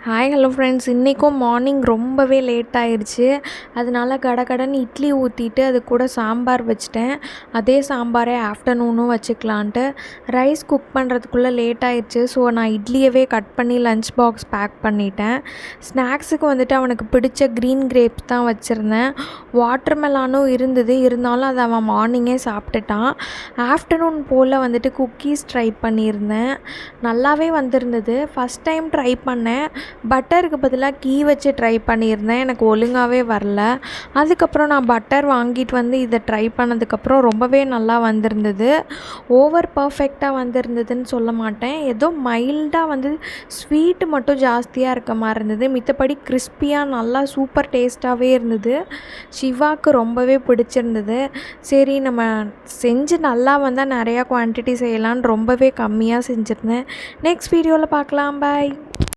Hi hello friends, இன்றைக்கும் morning ரொம்பவே late ஆயிடுச்சு. அதனால கடகடன்னு இட்லி ஊற்றிட்டு அது கூட சாம்பார் வச்சிட்டேன். அதே சாம்பாரே ஆஃப்டர்நூனும் வச்சுக்கலான்ட்டு ரைஸ் குக் பண்ணுறதுக்குள்ளே லேட் ஆயிடுச்சு. ஸோ நான் இட்லியவே கட் பண்ணி லஞ்ச் பாக்ஸ் பேக் பண்ணிட்டேன். ஸ்நாக்ஸுக்கு வந்துட்டு அவனுக்கு பிடிச்ச க்ரீன் கிரேப்ஸ் தான் வச்சுருந்தேன். வாட்டர் மெலானும் இருந்தது, இருந்தாலும் அதை அவன் மார்னிங்கே சாப்பிட்டுட்டான். ஆஃப்டர்நூன் போல் வந்துட்டு குக்கீஸ் ட்ரை பண்ணியிருந்தேன். நல்லாவே வந்திருந்தது. ஃபஸ்ட் டைம் ட்ரை பண்ணேன். பட்டருக்கு பதிலாக கீ வச்சு ட்ரை பண்ணியிருந்தேன். எனக்கு ஒழுங்காகவே வரல. அதுக்கப்புறம் நான் பட்டர் வாங்கிட்டு வந்து இதை ட்ரை பண்ணதுக்கப்புறம் ரொம்பவே நல்லா வந்திருந்தது. ஓவர் பர்ஃபெக்டாக வந்திருந்ததுன்னு சொல்ல மாட்டேன். ஏதோ மைல்டாக வந்து ஸ்வீட்டு மட்டும் ஜாஸ்தியாக இருக்க மாதிரி இருந்தது. மித்தபடி கிறிஸ்பியாக நல்லா சூப்பர் டேஸ்ட்டாகவே இருந்தது. சிவாவுக்கு ரொம்பவே பிடிச்சிருந்தது. சரி, நம்ம செஞ்சு நல்லா வந்தால் நிறையா குவான்டிட்டி செய்யலான்னு ரொம்பவே கம்மியாக செஞ்சுருந்தேன். நெக்ஸ்ட் வீடியோவில் பார்க்கலாம். பாய்.